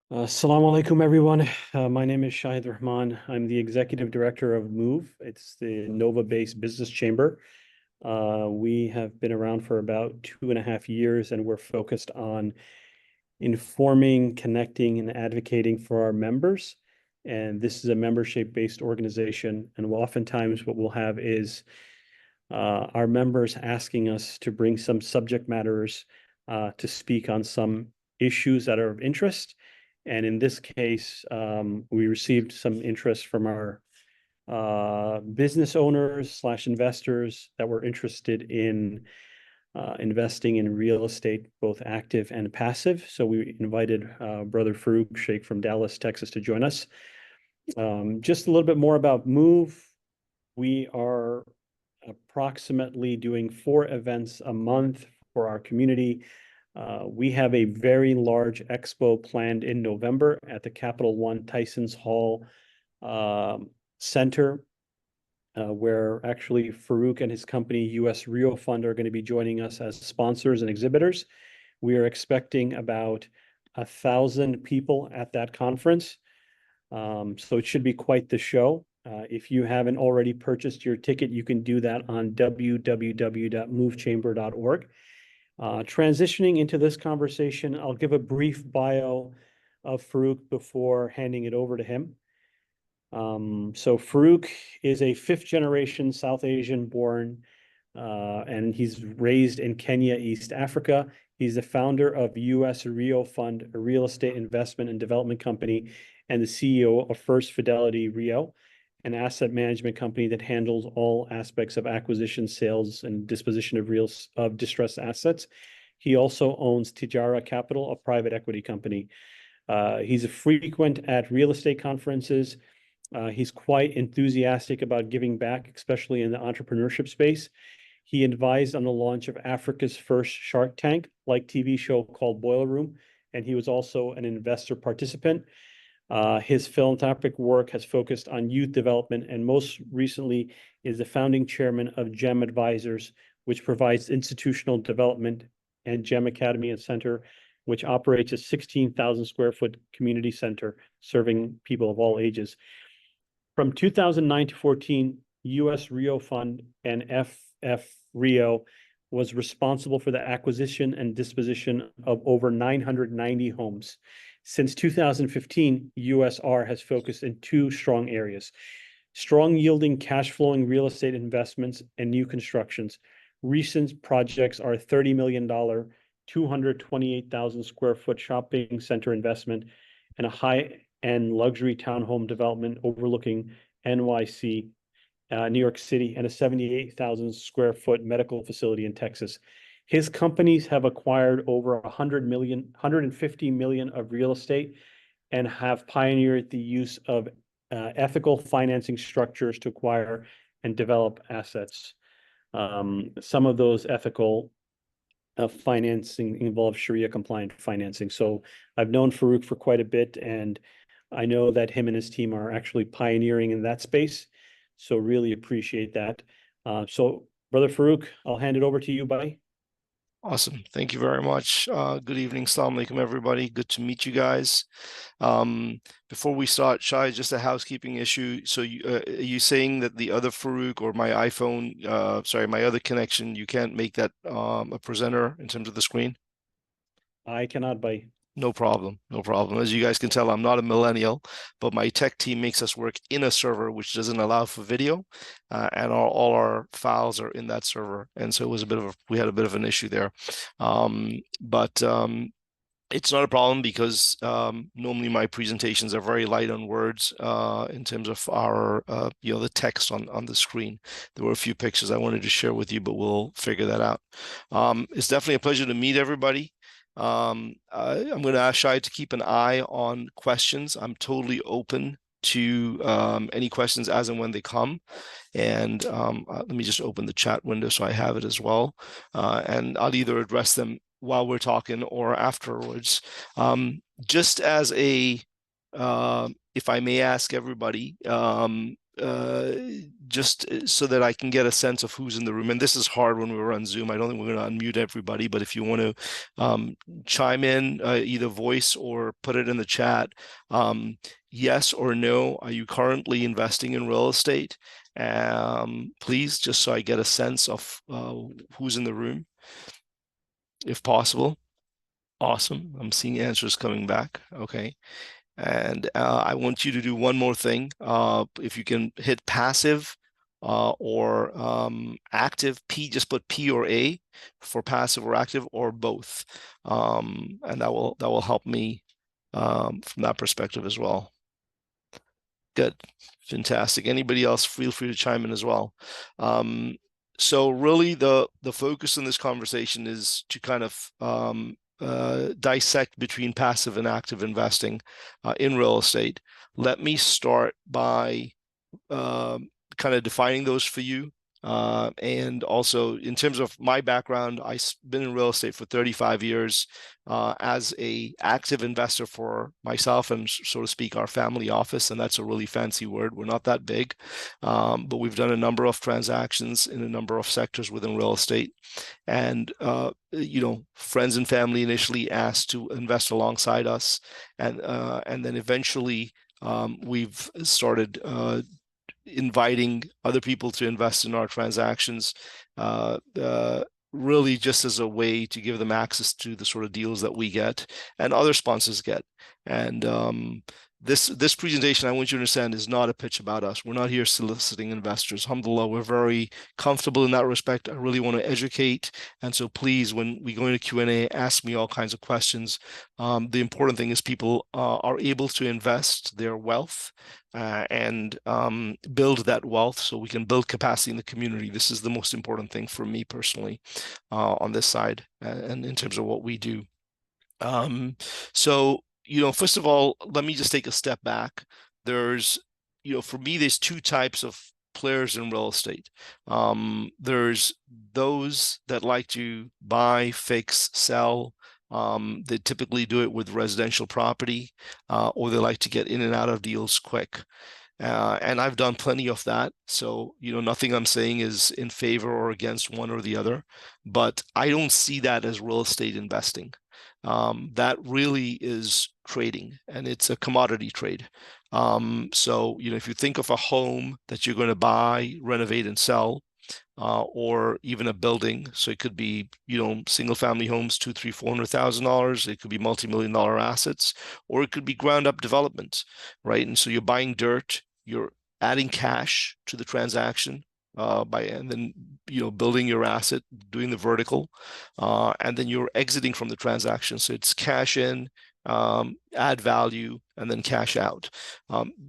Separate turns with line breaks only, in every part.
Assalamu alaikum, everyone. My name is Shahid Rahman. I'm the executive director of Move. It's the Nova-based business chamber. We have been around for about 2.5 years, and we're focused on informing, connecting, and advocating for our members. And this is a membership-based organization. And oftentimes, what we'll have is our members asking us to bring some subject matters to speak on some issues that are of interest. And in this case, we received some interest from our business owners slash investors that were interested in investing in real estate, both active and passive. So we invited Brother Farouk Sheikh from Dallas, Texas, to join us. Just a little bit more about Move. We are approximately doing 4 events a month for our community. We have a very large expo planned in November at the Capital One Tysons Hall Center, where actually Farouk and his company, US Rio Fund, are going to be joining us as sponsors and exhibitors. We are expecting about 1,000 people at that conference. So it should be quite the show. If you haven't already purchased your ticket, you can do that on www.movechamber.org. Transitioning into this conversation, I'll give a brief bio of Farouk before handing it over to him. So Farouk is a fifth-generation South Asian born, and he's raised in Kenya, East Africa. He's the founder of US Rio Fund, a real estate investment and development company, and the CEO of First Fidelity Rio, an asset management company that handles all aspects of acquisition, sales, and disposition of distressed assets. He also owns Tijara Capital, a private equity company. He's a frequent at real estate conferences. He's quite enthusiastic about giving back, especially in the entrepreneurship space. He advised on the launch of Africa's first Shark Tank-like TV show called Boiler Room, and he was also an investor participant. His philanthropic work has focused on youth development, and most recently is the founding chairman of GEM Advisors, which provides institutional development, and GEM Academy and Center, which operates a 16,000 square foot community center serving people of all ages. From 2009 to 14, US Rio Fund and FF Rio was responsible for the acquisition and disposition of over 990 homes. Since 2015, USR has focused in two strong areas: strong yielding cash flowing real estate investments and new constructions. Recent projects are $30 million, 228,000 square foot shopping center investment, and a high-end luxury townhome development overlooking NYC, New York City, and a 78,000 square foot medical facility in Texas. His companies have acquired over 150 million of real estate and have pioneered the use of ethical financing structures to acquire and develop assets. Some of those ethical financing involve Sharia compliant financing. So I've known Farouk for quite a bit, and I know that him and his team are actually pioneering in that space. So really appreciate that. So Brother Farouk, I'll hand it over to you, buddy.
Awesome. Thank you very much. Good evening. Assalamu alaikum, everybody. Good to meet you guys. Before we start, Shai, just a housekeeping issue. So are you saying that the other Farouk or my iPhone, my other connection, you can't make that a presenter in terms of the screen?
I cannot, buddy.
No problem. No problem. As you guys can tell, I'm not a millennial, but my tech team makes us work in a server which doesn't allow for video, and all our files are in that server. And so it was we had a bit of an issue there. But it's not a problem because normally my presentations are very light on words in terms of our, the text on the screen. There were a few pictures I wanted to share with you, but we'll figure that out. It's definitely a pleasure to meet everybody. I'm going to ask Shai to keep an eye on questions. I'm totally open to any questions as and when they come. And let me just open the chat window so I have it as well. And I'll either address them while we're talking or afterwards. Just as a, if I may ask everybody, just so that I can get a sense of who's in the room. And this is hard when we're on Zoom. I don't think we're going to unmute everybody, but if you want to chime in, either voice or put it in the chat, yes or no, are you currently investing in real estate? Please, just so I get a sense of who's in the room, if possible. Awesome. I'm seeing answers coming back. Okay. And I want you to do one more thing. If you can hit passive or active, just put P or A for passive or active or both. And that will help me from that perspective as well. Good. Fantastic. Anybody else, feel free to chime in as well. So really the focus in this conversation is to kind of dissect between passive and active investing in real estate. Let me start by kind of defining those for you. And also in terms of my background, I've been in real estate for 35 years as a active investor for myself and, so to speak, our family office. And that's a really fancy word. We're not that big, but we've done a number of transactions in a number of sectors within real estate. And, friends and family initially asked to invest alongside us. And then eventually we've started inviting other people to invest in our transactions, really just as a way to give them access to the sort of deals that we get and other sponsors get. And this presentation, I want you to understand, is not a pitch about us. We're not here soliciting investors. Alhamdulillah, we're very comfortable in that respect. I really want to educate. And so please, when we go into Q&A, ask me all kinds of questions. The important thing is people are able to invest their wealth and build that wealth so we can build capacity in the community. This is the most important thing for me personally on this side and in terms of what we do. So, first of all, let me just take a step back. There's, for me, there's two types of players in real estate. There's those that like to buy, fix, sell. They typically do it with residential property, or they like to get in and out of deals quick. And I've done plenty of that. So, nothing I'm saying is in favor or against one or the other, but I don't see that as real estate investing. That really is trading, and it's a commodity trade. So, if you think of a home that you're going to buy, renovate, and sell, or even a building, so it could be, single family homes, $200,000, $300,000, $400,000. It could be multi-million-dollar assets, or it could be ground-up development, right? And so you're buying dirt, you're adding cash to the transaction. And then building your asset, doing the vertical, and then you're exiting from the transaction. So it's cash in, add value, and then cash out.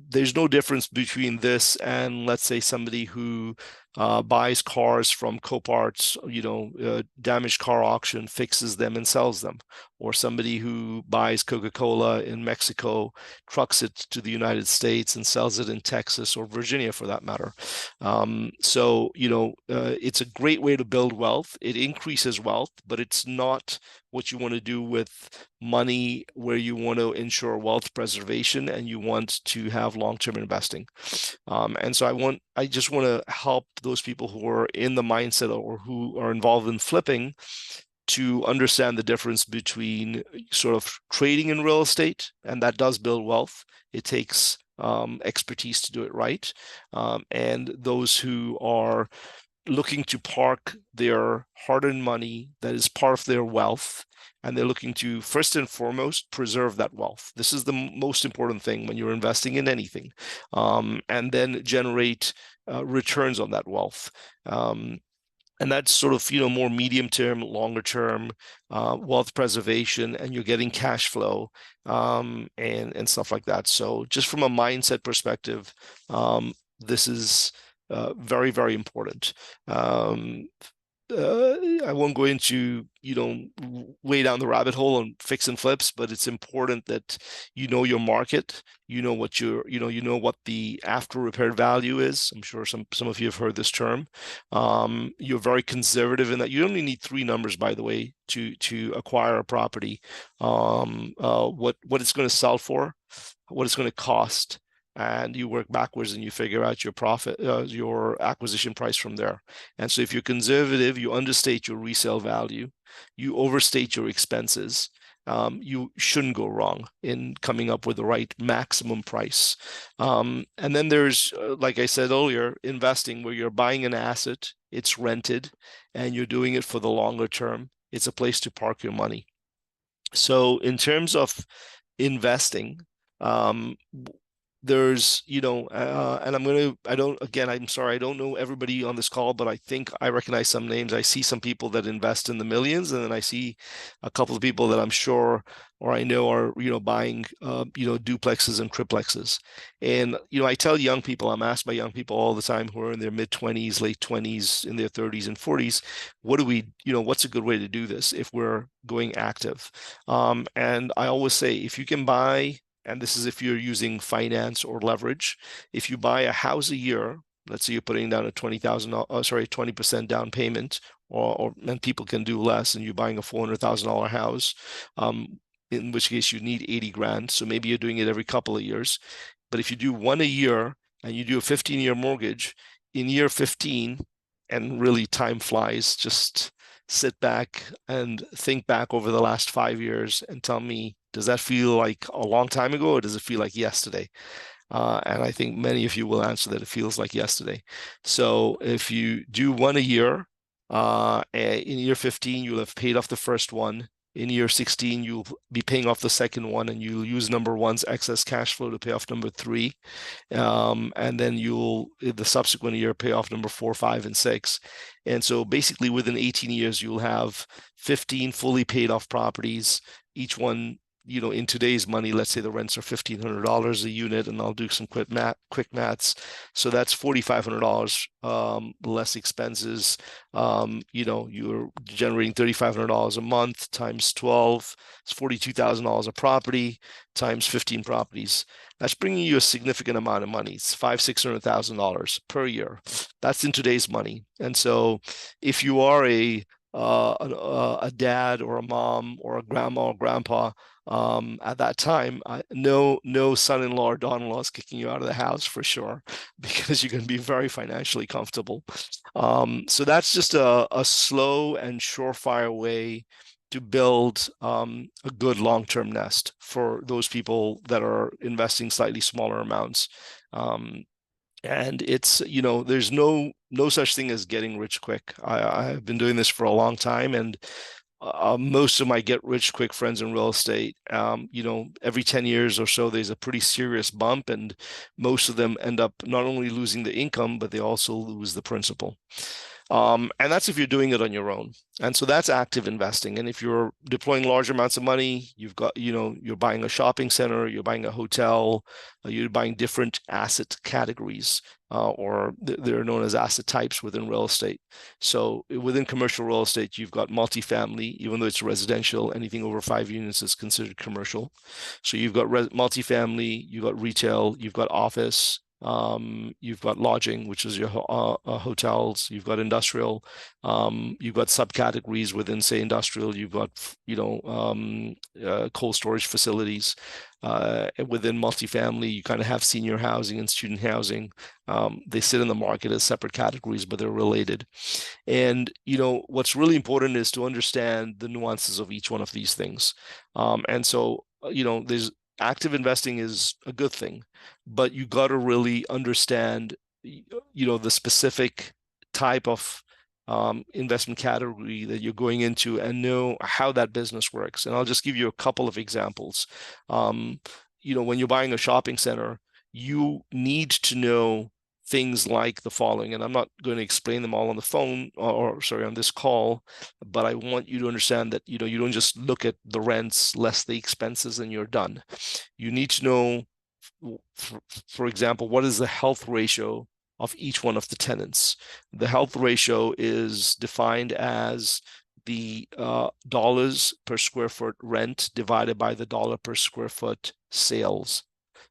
There's no difference between this and, let's say, somebody who buys cars from Coparts, damaged car auction, fixes them and sells them, or somebody who buys Coca-Cola in Mexico, trucks it to the United States and sells it in Texas or Virginia, for that matter. So it's a great way to build wealth. It increases wealth, but it's not what you want to do with money where you want to ensure wealth preservation and you want to have long-term investing. And so I just want to help those people who are in the mindset or who are involved in flipping to understand the difference between sort of trading in real estate, and that does build wealth. It takes expertise to do it right. And those who are looking to park their hard-earned money that is part of their wealth, and they're looking to, first and foremost, preserve that wealth. This is the most important thing when you're investing in anything, and then generate returns on that wealth. And that's sort of, more medium term, longer term wealth preservation, and you're getting cash flow and stuff like that. So just from a mindset perspective, this is very, very important. I won't go into, way down the rabbit hole on fix and flips, but it's important that your market, what what the after repair value is. I'm sure some of you have heard this term. You're very conservative in that. You only need 3 numbers, by the way, to acquire a property. What it's going to sell for, what it's going to cost, and you work backwards and you figure out your profit, your acquisition price from there. And so if you're conservative, you understate your resale value, you overstate your expenses. You shouldn't go wrong in coming up with the right maximum price. And then there's, like I said earlier, investing where you're buying an asset, it's rented, and you're doing it for the longer term. It's a place to park your money. So in terms of investing, there's, and I'm sorry, I don't know everybody on this call, but I think I recognize some names. I see some people that invest in the millions, and then I see a couple of people that I'm sure, or I know are, buying, duplexes and triplexes. And, I tell young people, I'm asked by young people all the time who are in their mid-20s, late 20s, in their 30s and 40s, what's a good way to do this if we're going active? And I always say, if you can buy, and this is if you're using finance or leverage, if you buy a house a year, let's say you're putting down a 20% down payment, and people can do less, and you're buying a $400,000 house, in which case you need 80 grand. So maybe you're doing it every couple of years. But if you do one a year and you do a 15-year mortgage, in year 15, and really time flies, just sit back and think back over the last 5 years and tell me, does that feel like a long time ago, or does it feel like yesterday? And I think many of you will answer that it feels like yesterday. So if you do one a year, in year 15, you'll have paid off the first one. In year 16, you'll be paying off the second one, and you'll use number one's excess cash flow to pay off number three. And then you'll, the subsequent year, pay off number 4, 5, and 6. And so basically within 18 years, you'll have 15 fully paid off properties, each one, in today's money. Let's say the rents are $1,500 a unit, and I'll do some quick maths. So that's $4,500 less expenses. You're generating $3,500 a month times 12. It's $42,000 a property times 15 properties. That's bringing you a significant amount of money. It's $500,000-$600,000 per year. That's in today's money. And so if you are a dad or a mom or a grandma or grandpa, at that time, no son-in-law or daughter-in-law is kicking you out of the house for sure, because you're going to be very financially comfortable. So that's just a slow and surefire way to build a good long-term nest for those people that are investing slightly smaller amounts. And it's, there's no such thing as getting rich quick. I've been doing this for a long time, and most of my get rich quick friends in real estate, every 10 years or so, there's a pretty serious bump, and most of them end up not only losing the income, but they also lose the principal. And that's if you're doing it on your own. And so that's active investing. And if you're deploying large amounts of money, you've got, you're buying a shopping center, you're buying a hotel, you're buying different asset categories, or they're known as asset types within real estate. So within commercial real estate, you've got multifamily, even though it's residential, anything over 5 units is considered commercial. So you've got multifamily, you've got retail, you've got office, you've got lodging, which is your hotels, you've got industrial, you've got subcategories within, say, industrial, you've got, cold storage facilities. Within multifamily, you kind of have senior housing and student housing. They sit in the market as separate categories, but they're related. And, what's really important is to understand the nuances of each one of these things. And so, there's active investing is a good thing, but you got to really understand, the specific type of investment category that you're going into, and know how that business works. And I'll just give you a couple of examples. When you're buying a shopping center, you need to know things like the following, and I'm not going to explain them all on the phone, or sorry, on this call, but I want you to understand that, you don't just look at the rents less the expenses and you're done. You need to know, for example, what is the health ratio of each one of the tenants. The health ratio is defined as the dollars per square foot rent divided by the dollar per square foot sales.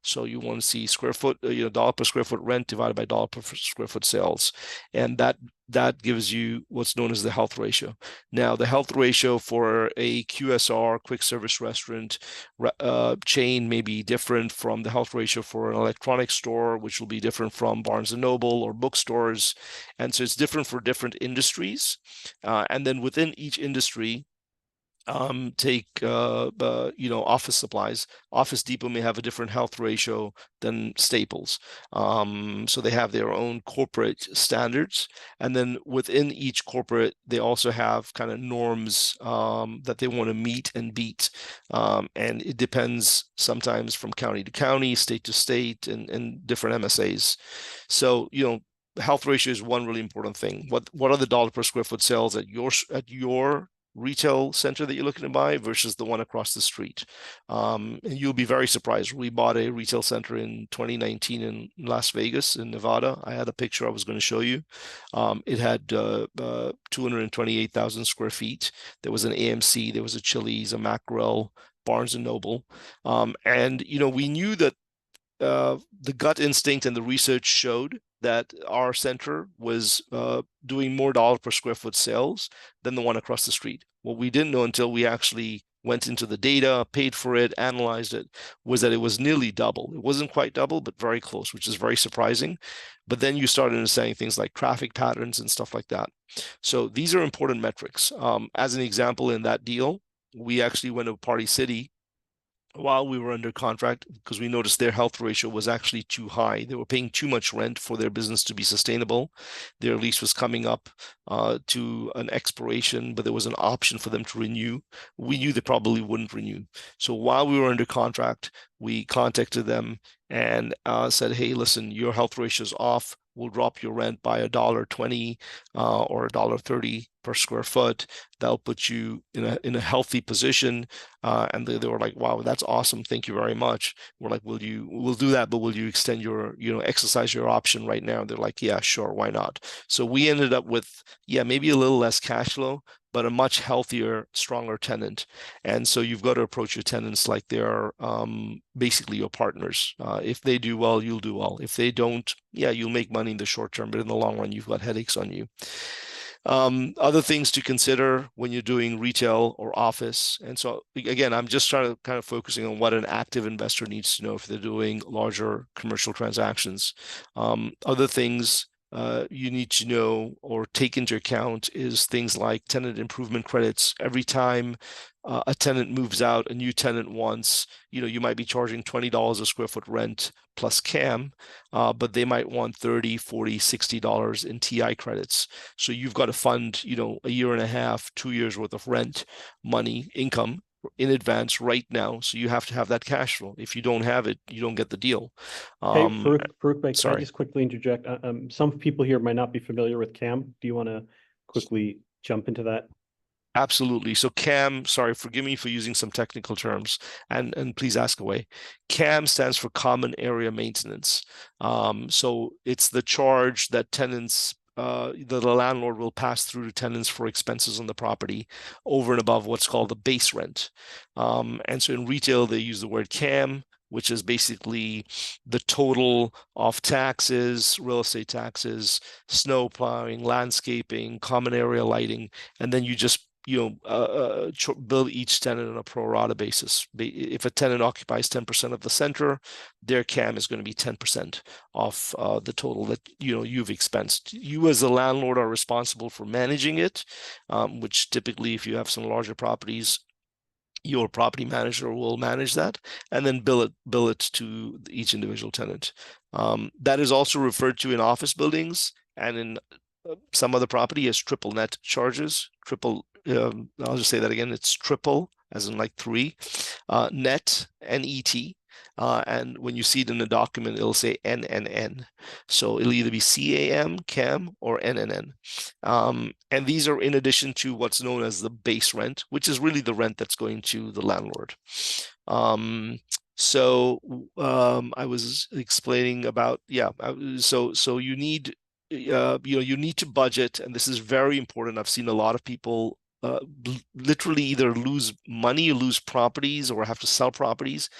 So you want to see square foot, dollar per square foot rent divided by dollar per square foot sales, and that gives you what's known as the health ratio. Now, the health ratio for a QSR, quick service restaurant chain may be different from the health ratio for an electronics store, which will be different from Barnes & Noble or bookstores. And so it's different for different industries. And then within each industry, take office supplies. Office Depot may have a different health ratio than Staples, so they have their own corporate standards, and then within each corporate they also have kind of norms that they want to meet and beat, and it depends sometimes from county to county, state to state, and different MSAs. So health ratio is one really important thing. What are the dollar per square foot sales at your retail center that you're looking to buy versus the one across the street? And you'll be very surprised. We bought a retail center in 2019 in Las Vegas, in Nevada. I had a picture I was going to show you. It had 228,000 square feet. There was an AMC, there was a Chili's, a Mackerel, Barnes and Noble. And we knew that the gut instinct and the research showed that our center was doing more dollar per square foot sales than the one across the street. What we didn't know until we actually went into the data, paid for it, analyzed it, was that it was nearly double. It wasn't quite double, but very close, which is very surprising. But then you started understanding things like traffic patterns and stuff like that. So these are important metrics. As an example, in that deal, we actually went to Party City while we were under contract because we noticed their health ratio was actually too high. They were paying too much rent for their business to be sustainable. Their lease was coming up to an expiration, but there was an option for them to renew. We knew they probably wouldn't renew. So while we were under contract, we contacted them and said, hey, listen, your health ratio is off. We'll drop your rent by $1.20 or $1.30 per square foot. That'll put you in a healthy position. And they were like, wow, that's awesome. Thank you very much. We're like, we'll do that, but will you extend exercise your option right now? They're like, yeah, sure, why not? So we ended up with, maybe a little less cash flow, but a much healthier, stronger tenant. And so you've got to approach your tenants like they're basically your partners. If they do well, you'll do well. If they don't, you'll make money in the short term, but in the long run, you've got headaches on you. Other things to consider when you're doing retail or office. And so again, I'm just trying to kind of focusing on what an active investor needs to know if they're doing larger commercial transactions. Other things you need to know or take into account is things like tenant improvement credits. Every time a tenant moves out, a new tenant wants, you might be charging $20 a square foot rent plus CAM, but they might want $30, $40, $60 in TI credits. So you've got to fund, a year and a half, 2 years worth of rent, money, income in advance right now. So you have to have that cash flow. If you don't have it, you don't get the deal.
Hey, Farrukh, can I
sorry.
just quickly interject? Some people here might not be familiar with CAM. Do you want to quickly jump into that?
Absolutely. So CAM, sorry, forgive me for using some technical terms, and please ask away. CAM stands for Common Area Maintenance. So it's the charge that tenants, the landlord will pass through to tenants for expenses on the property over and above what's called the base rent. And so in retail, they use the word CAM, which is basically the total of taxes, real estate taxes, snow plowing, landscaping, common area lighting, and then you just bill each tenant on a pro rata basis. If a tenant occupies 10% of the center, their CAM is going to be 10% of the total that you've expensed. You as a landlord are responsible for managing it, which typically, if you have some larger properties, your property manager will manage that and then bill it to each individual tenant. That is also referred to in office buildings and in some other property as triple net charges. I'll just say that again. It's triple, as in like 3, net, N-E-T. And when you see it in the document, it'll say NNN. So it'll either be CAM, CAM, or NNN. And these are in addition to what's known as the base rent, which is really the rent that's going to the landlord. So I was explaining about, so you need, you need to budget, and this is very important. I've seen a lot of people literally either lose money or lose properties or have to sell properties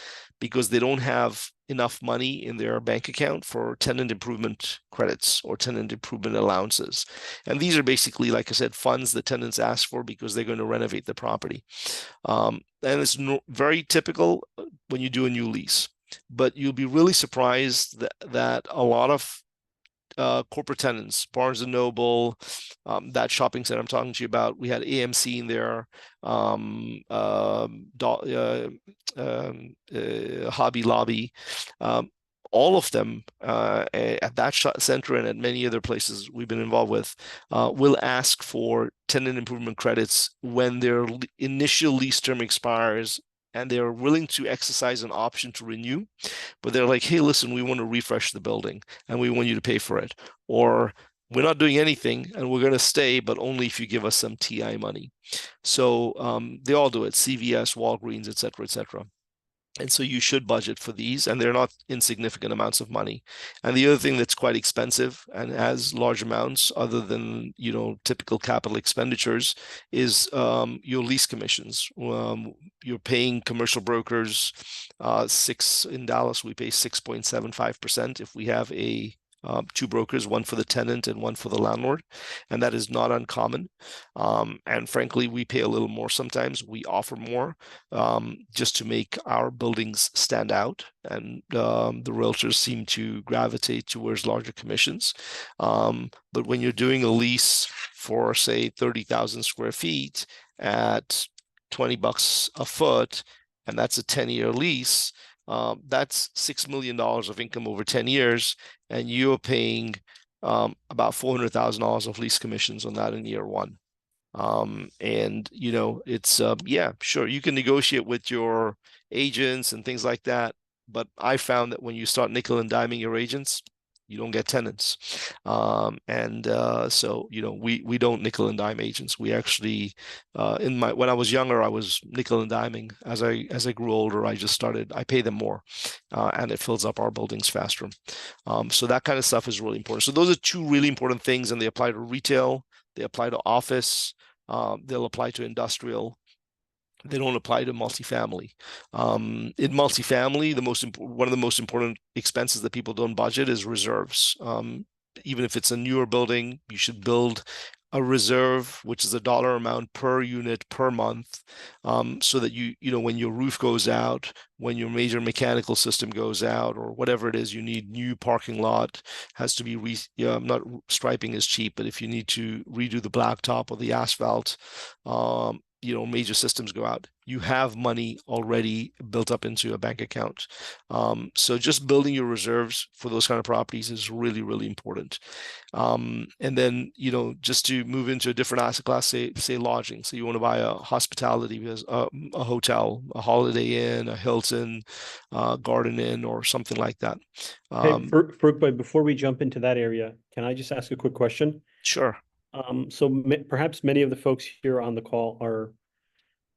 because they don't have enough money in their bank account for tenant improvement credits or tenant improvement allowances. And these are basically, like I said, funds that tenants ask for because they're going to renovate the property. And it's very typical when you do a new lease. But you'll be really surprised that a lot of corporate tenants, Barnes and Noble, that shopping center I'm talking to you about, we had AMC in there, Hobby Lobby, all of them at that center and at many other places we've been involved with will ask for tenant improvement credits when their initial lease term expires, and they're willing to exercise an option to renew, but they're like, hey, listen, we want to refresh the building and we want you to pay for it. Or we're not doing anything and we're going to stay, but only if you give us some TI money. So they all do it, CVS, Walgreens, et cetera, et cetera. And so you should budget for these, and they're not insignificant amounts of money. And the other thing that's quite expensive and has large amounts, other than typical capital expenditures, is your lease commissions. You're paying commercial brokers in Dallas, we pay 6.75% if we have two brokers, one for the tenant and one for the landlord, and that is not uncommon. And frankly, we pay a little more sometimes. We offer more just to make our buildings stand out, and the realtors seem to gravitate towards larger commissions. But when you're doing a lease for, say, 30,000 square feet at $20 a foot, and that's a 10-year lease, that's $6 million of income over 10 years, and you're paying about $400,000 of lease commissions on that in year one. And it's yeah, sure, you can negotiate with your agents and things like that, but I found that when you start nickel and diming your agents, you don't get tenants. So we don't nickel and dime agents. We actually when I was younger, I was nickel and diming. As I grew older, I pay them more, and it fills up our buildings faster. So that kind of stuff is really important. So those are two really important things, and they apply to retail, they apply to office, they'll apply to industrial. They don't apply to multifamily. In multifamily, one of the most important expenses that people don't budget is reserves. Even if it's a newer building, you should build a reserve, which is a dollar amount per unit per month, so that when your roof goes out, when your major mechanical system goes out, or whatever it is, you need new parking lot, has to be not striping is cheap, but if you need to redo the blacktop or the asphalt, major systems go out, you have money already built up into a bank account. So just building your reserves for those kind of properties is really, really important. And then, just to move into a different asset class, say lodging. So you want to buy a hospitality, a hotel, a Holiday Inn, a Hilton, Garden Inn, or something like that.
Hey, Farooq, but before we jump into that area, can I just ask a quick question?
Sure.
So perhaps many of the folks here on the call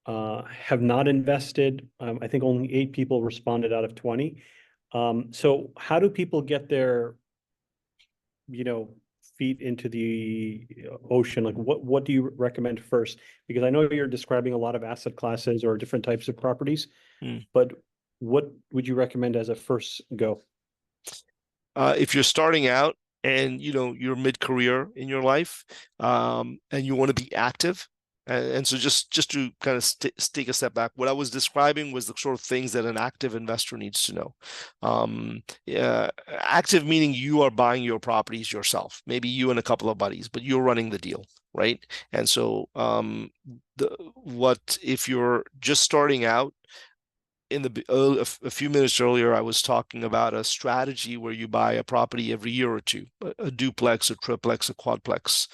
have not invested. I think only 8 people responded out of 20. So how do people get their, feet into the ocean? Like what do you recommend first? Because I know you're describing a lot of asset classes or different types of properties, but what would you recommend as a first go?
If you're starting out and you're mid-career in your life, and you want to be active, and so just to kind of take a step back, what I was describing was the sort of things that an active investor needs to know. Active meaning you are buying your properties yourself, maybe you and a couple of buddies, but you're running the deal, right? And so if you're just starting out, a few minutes earlier, I was talking about a strategy where you buy a property every year or two, a duplex, a triplex, a quadplex,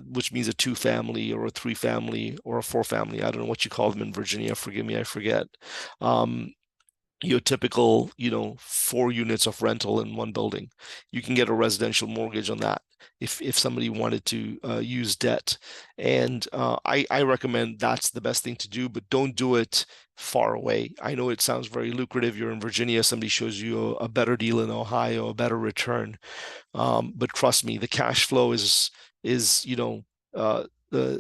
which means a 2-family or a 3-family or a 4-family. I don't know what you call them in Virginia. Forgive me, I forget. Your typical, 4 units of rental in one building. You can get a residential mortgage on that if somebody wanted to use debt. And I recommend that's the best thing to do, but don't do it far away. I know it sounds very lucrative. You're in Virginia, somebody shows you a better deal in Ohio, a better return. But trust me, the cash flow is the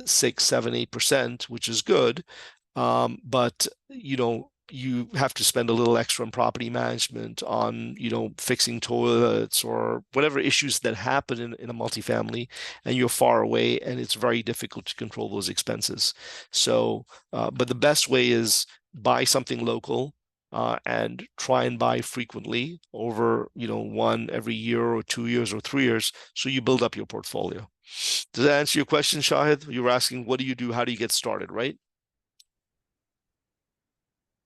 6, 7, 8%, which is good. But you have to spend a little extra on property management, on, fixing toilets or whatever issues that happen in a multifamily, and you're far away, and it's very difficult to control those expenses. So, but the best way is buy something local, and try and buy frequently over, one every year or 2 years or 3 years, so you build up your portfolio. Does that answer your question, Shahid? You were asking, what do you do? How do you get started, right?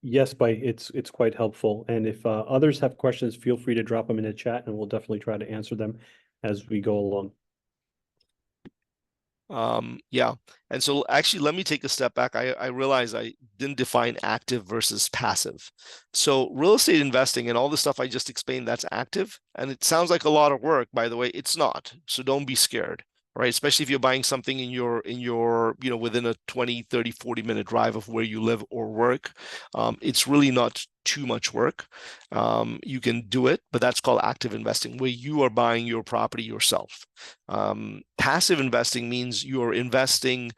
Yes, it's quite helpful. And if others have questions, feel free to drop them in the chat and we'll definitely try to answer them as we go along.
Yeah. And so actually, let me take a step back. I realize I didn't define active versus passive. So real estate investing and all the stuff I just explained, that's active. And it sounds like a lot of work, by the way. It's not. So don't be scared. Right, especially if you're buying something in your within a 20, 30, 40-minute drive of where you live or work. It's really not too much work. You can do it, but that's called active investing, where you are buying your property yourself. Passive investing means you're investing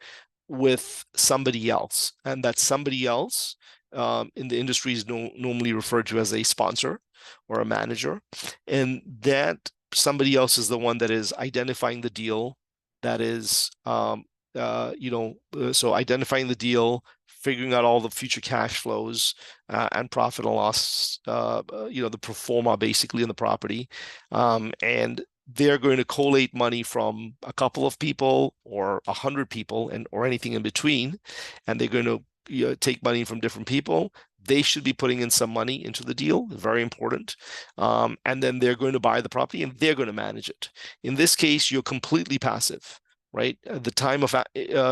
with somebody else, and that somebody else, in the industry, is normally referred to as a sponsor or a manager, and that somebody else is the one that is identifying the deal. That is, so identifying the deal, figuring out all the future cash flows, and profit and loss, the pro forma basically in the property, and they're going to collate money from a couple of people or 100 people or anything in between, and they're going to take money from different people. They should be putting in some money into the deal, very important. And then they're going to buy the property and they're going to manage it. In this case, you're completely passive, right? At the time of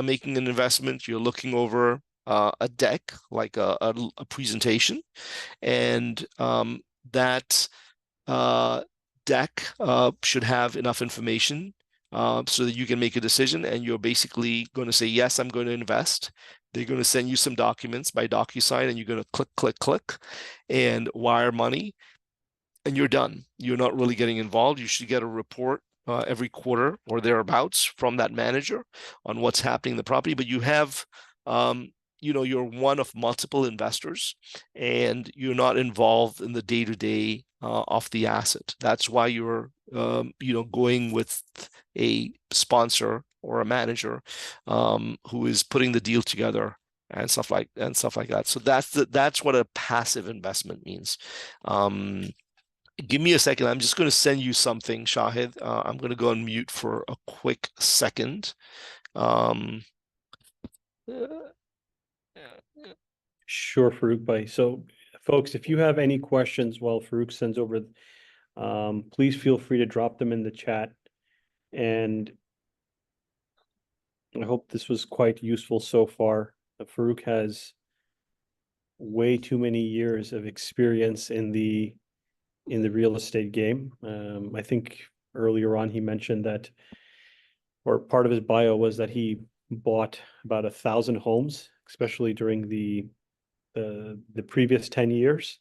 making an investment, you're looking over a deck, like a presentation, and that deck should have enough information so that you can make a decision, and you're basically going to say, yes, I'm going to invest. They're going to send you some documents by DocuSign, and you're going to click, click, click, and wire money, and you're done. You're not really getting involved. You should get a report every quarter or thereabouts from that manager on what's happening in the property, but you have you're one of multiple investors, and you're not involved in the day-to-day of the asset. That's why you're going with a sponsor or a manager who is putting the deal together and stuff like that. So that's what a passive investment means. Give me a second. I'm just going to send you something, Shahid. I'm going to go on mute for a quick second.
Sure, Farouk Bhai. So folks, if you have any questions while Farouk sends over, please feel free to drop them in the chat. And I hope this was quite useful so far. Farouk has way too many years of experience in the real estate game. I think earlier on he mentioned that, or part of his bio was that he bought about 1,000 homes, especially during the previous 10 years.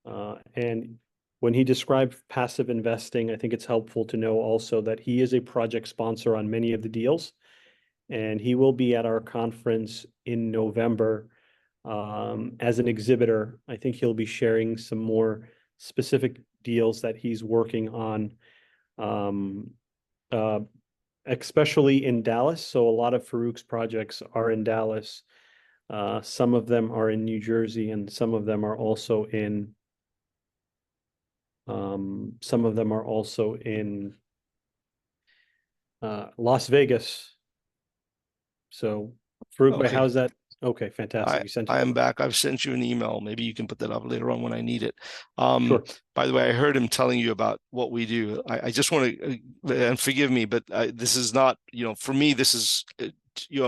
And when he described passive investing, I think it's helpful to know also that he is a project sponsor on many of the deals, and he will be at our conference in November as an exhibitor. I think he'll be sharing some more specific deals that he's working on, especially in Dallas. So a lot of Farouk's projects are in Dallas. Some of them are in New Jersey, and some of them are also in Las Vegas. So Farouk,
Okay.
how's that? Okay, fantastic. You sent it
I am
over.
back. I've sent you an email. Maybe you can put that up later on when I need it.
Sure.
By the way, I heard him telling you about what we do. I just want to, and forgive me, but this is not, for me, this is,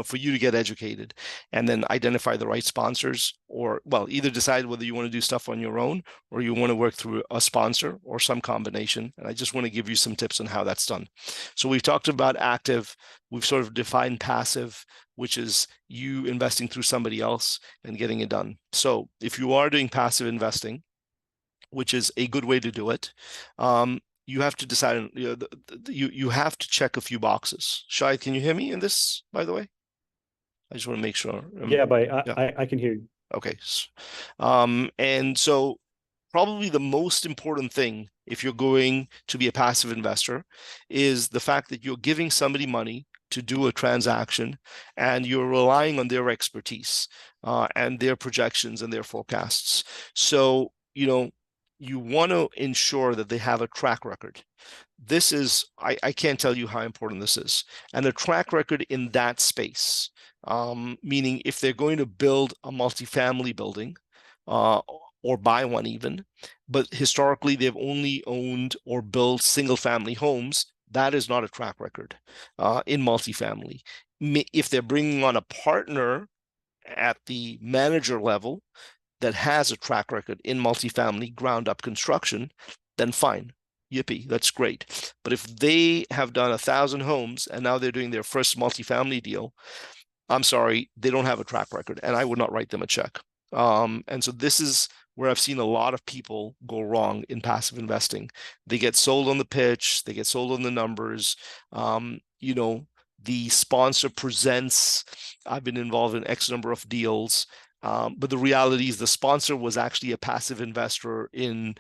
for you to get educated and then identify the right sponsors, or, well, either decide whether you want to do stuff on your own or you want to work through a sponsor or some combination. And I just want to give you some tips on how that's done. So we've talked about active. We've sort of defined passive, which is you investing through somebody else and getting it done. So if you are doing passive investing, which is a good way to do it, you have to decide, you have to check a few boxes. Shahid, can you hear me in this, by the way? I just want to make sure.
Yeah, but
yeah.
I can hear you.
Okay. And so probably the most important thing if you're going to be a passive investor is the fact that you're giving somebody money to do a transaction and you're relying on their expertise and their projections and their forecasts. So, you want to ensure that they have a track record. This is, I can't tell you how important this is. And a track record in that space, meaning if they're going to build a multifamily building, or buy one even, but historically they've only owned or built single family homes, that is not a track record in multifamily. If they're bringing on a partner at the manager level that has a track record in multifamily ground up construction, then fine. Yippee, that's great. But if they have done 1,000 homes and now they're doing their first multifamily deal, I'm sorry, they don't have a track record, and I would not write them a check. And so this is where I've seen a lot of people go wrong in passive investing. They get sold on the pitch, they get sold on the numbers. The sponsor presents, I've been involved in X number of deals. But the reality is the sponsor was actually a passive investor in,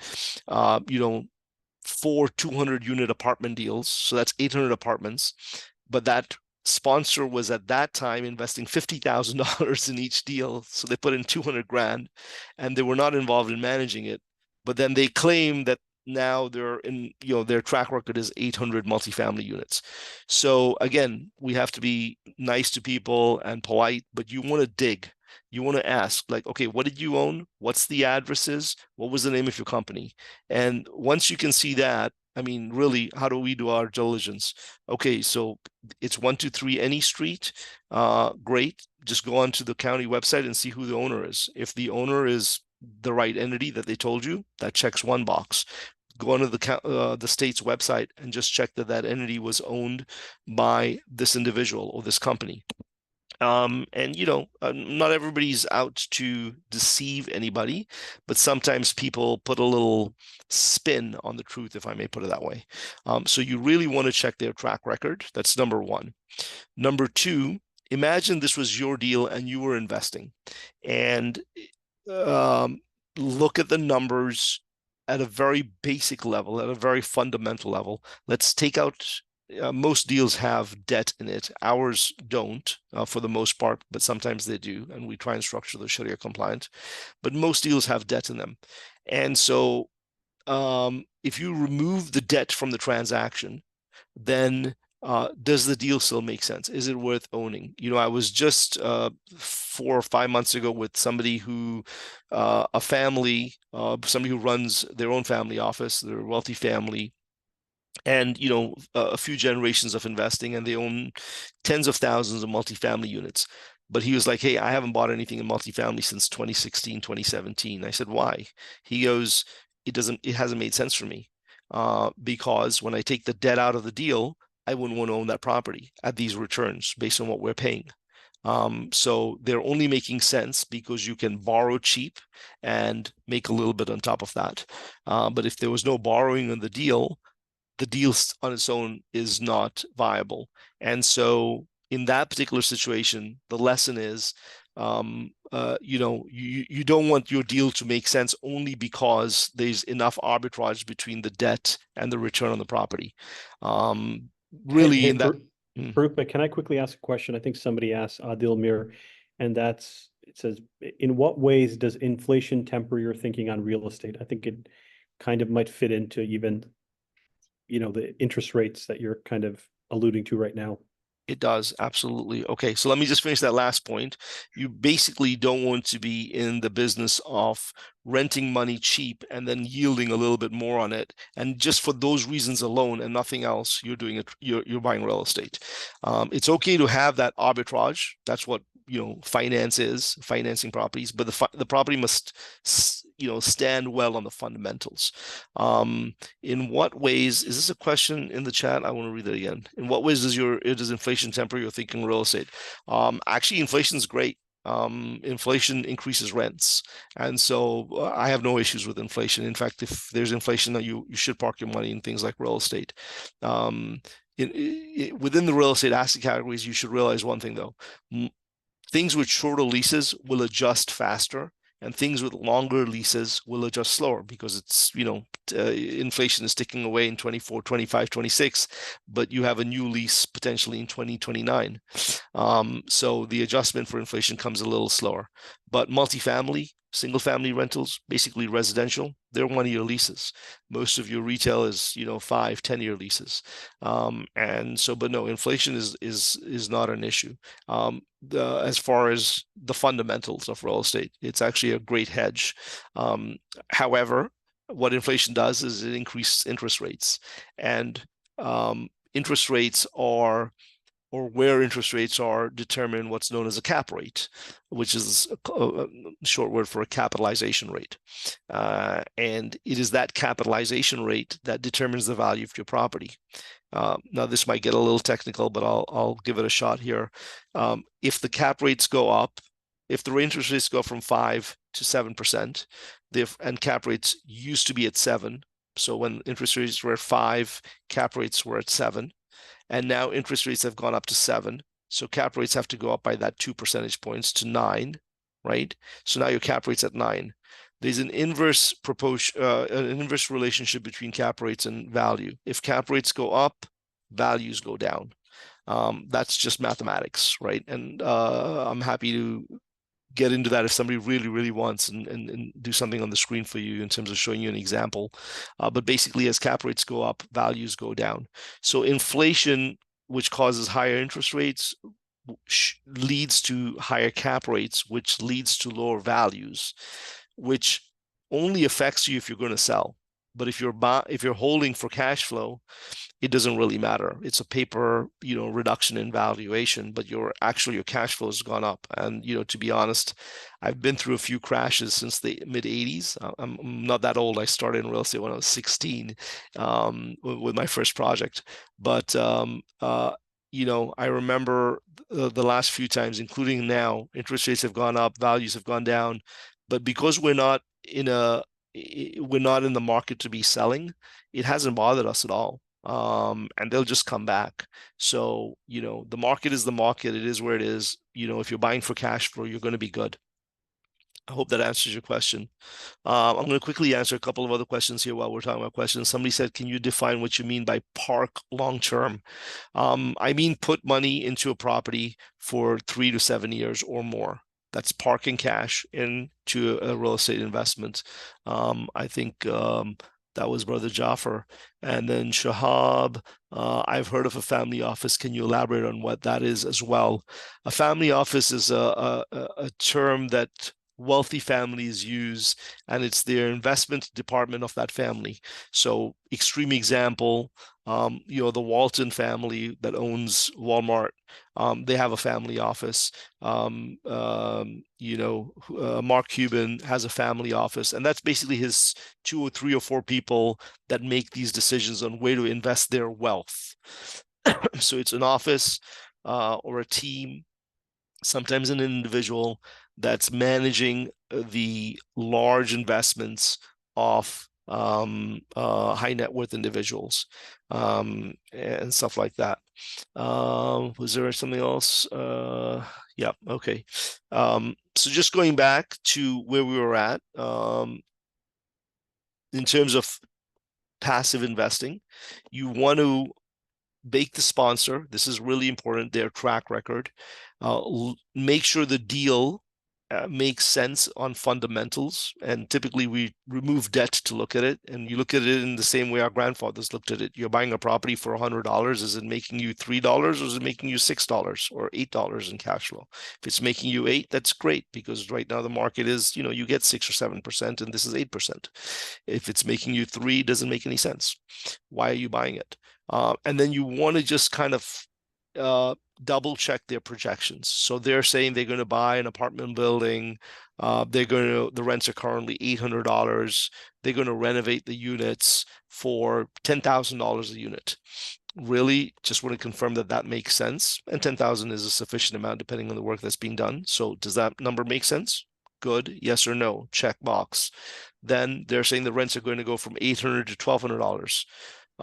4 200 unit apartment deals. So that's 800 apartments. But that sponsor was at that time investing $50,000 in each deal. So they put in 200 grand and they were not involved in managing it. But then they claim that now they're in, their track record is 800 multifamily units. So again, we have to be nice to people and polite, but you want to dig. You want to ask, like, okay, what did you own? What's the addresses? What was the name of your company? And once you can see that, I mean, really, how do we do our diligence? Okay, so it's 123 any street. Great. Just go onto the county website and see who the owner is. If the owner is the right entity that they told you, that checks one box. Go onto the state's website and just check that that entity was owned by this individual or this company. Not everybody's out to deceive anybody, but sometimes people put a little spin on the truth, if I may put it that way. So you really want to check their track record. That's number one. Number two, imagine this was your deal and you were investing, and look at the numbers at a very basic level, at a very fundamental level. Let's take out most deals have debt in it. Ours don't, for the most part, but sometimes they do, and we try and structure the Sharia compliant. But most deals have debt in them, and so if you remove the debt from the transaction, then does the deal still make sense? Is it worth owning? I was just 4 or 5 months ago with somebody who, somebody who runs their own family office. They're a wealthy family, and a few generations of investing, and they own tens of thousands of multifamily units. But he was like, hey, I haven't bought anything in multifamily since 2016, 2017. I said, why? He goes, it hasn't made sense for me. Because when I take the debt out of the deal, I wouldn't want to own that property at these returns based on what we're paying. So they're only making sense because you can borrow cheap and make a little bit on top of that. But if there was no borrowing on the deal on its own is not viable. And so in that particular situation, the lesson is, you don't want your deal to make sense only because there's enough arbitrage between the debt and the return on the property. Really,
Hey,
in that.
Farooq, but can I quickly ask a question? I think somebody asked Adil Mir, and it says, in what ways does inflation temper your thinking on real estate? I think it kind of might fit into even the interest rates that you're kind of alluding to right now.
It does, absolutely. Okay, so let me just finish that last point. You basically don't want to be in the business of renting money cheap and then yielding a little bit more on it. And just for those reasons alone and nothing else, you're buying real estate. It's okay to have that arbitrage. That's what finance is, financing properties, but the property must stand well on the fundamentals. In what ways is this a question in the chat? I want to read that again. In what ways does inflation temper your thinking real estate? Actually, inflation is great. Inflation increases rents, and so I have no issues with inflation. In fact, if there's inflation, you should park your money in things like real estate. Within the real estate asset categories, you should realize one thing though. Things with shorter leases will adjust faster, and things with longer leases will adjust slower because it's, inflation is ticking away in 24, 25, 26, but you have a new lease potentially in 2029. So the adjustment for inflation comes a little slower. But multifamily, single family rentals, basically residential, they're 1-year leases. Most of your retail is, 5, 10-year leases. And so, but no, inflation is not an issue. As far as the fundamentals of real estate, it's actually a great hedge. However, what inflation does is it increases interest rates, and interest rates are, or where interest rates are, determine what's known as a cap rate, which is a short word for a capitalization rate. And it is that capitalization rate that determines the value of your property. Now, this might get a little technical, but I'll give it a shot here. If the cap rates go up, if the interest rates go from 5 to 7%, and cap rates used to be at 7, so when interest rates were at 5, cap rates were at 7, and now interest rates have gone up to 7. So cap rates have to go up by that 2 percentage points to 9, right? So now your cap rate's at 9. There's an inverse relationship between cap rates and value. If cap rates go up, values go down. That's just mathematics, right? And I'm happy to get into that if somebody really, really wants, and do something on the screen for you in terms of showing you an example. But basically, as cap rates go up, values go down. So inflation, which causes higher interest rates, leads to higher cap rates, which leads to lower values, which only affects you if you're going to sell. But if you're holding for cash flow, it doesn't really matter. It's a paper, reduction in valuation, but your cash flow has gone up. And, to be honest, I've been through a few crashes since the mid 80s. I'm not that old. I started in real estate when I was 16, with my first project. But, I remember the last few times, including now, interest rates have gone up, values have gone down. But because we're not in the market to be selling, it hasn't bothered us at all. And they'll just come back. So, the market is the market. It is where it is. If you're buying for cash flow, you're going to be good. I hope that answers your question. I'm going to quickly answer a couple of other questions here while we're talking about questions. Somebody said, can you define what you mean by park long-term? I mean, put money into a property for 3 to 7 years or more. That's parking cash into a real estate investment. I think that was Brother Jaffer. And then Shahab, I've heard of a family office. Can you elaborate on what that is as well? A family office is a term that wealthy families use, and it's their investment department of that family. So extreme example, the Walton family that owns Walmart, they have a family office. Mark Cuban has a family office, and that's basically his 2 or 3 or 4 people that make these decisions on where to invest their wealth. So it's an office or a team, sometimes an individual, that's managing the large investments of high net worth individuals, and stuff like that. Was there something else? Yeah, okay. So just going back to where we were at, in terms of passive investing, you want to bake the sponsor. This is really important, their track record. Make sure the deal makes sense on fundamentals, and typically we remove debt to look at it, and you look at it in the same way our grandfathers looked at it. You're buying a property for $100. Is it making you $3, or is it making you $6 or $8 in cash flow? If it's making you 8, that's great, because right now the market is, you get 6 or 7%, and this is 8%. If it's making you 3, it doesn't make any sense. Why are you buying it? And then you want to just kind of double check their projections. So they're saying they're going to buy an apartment building. The rents are currently $800. They're going to renovate the units for $10,000 a unit. Really just want to confirm that makes sense. And 10,000 is a sufficient amount depending on the work that's being done. So does that number make sense? Good. Yes or no? Check box. Then they're saying the rents are going to go from $800 to $1,200.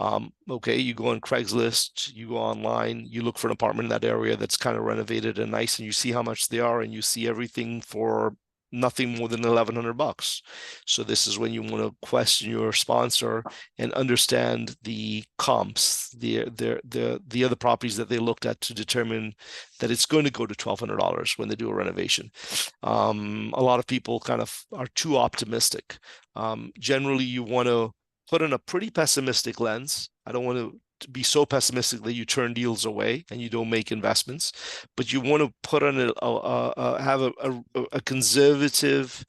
Okay, you go on Craigslist, you go online, you look for an apartment in that area that's kind of renovated and nice, and you see how much they are, and you see everything for nothing more than $1,100. So this is when you want to question your sponsor and understand the comps, the other properties that they looked at to determine that it's going to go to $1,200 when they do a renovation. A lot of people kind of are too optimistic. Generally, you want to put in a pretty pessimistic lens. I don't want to be so pessimistic that you turn deals away and you don't make investments, but you want to put on have a conservative,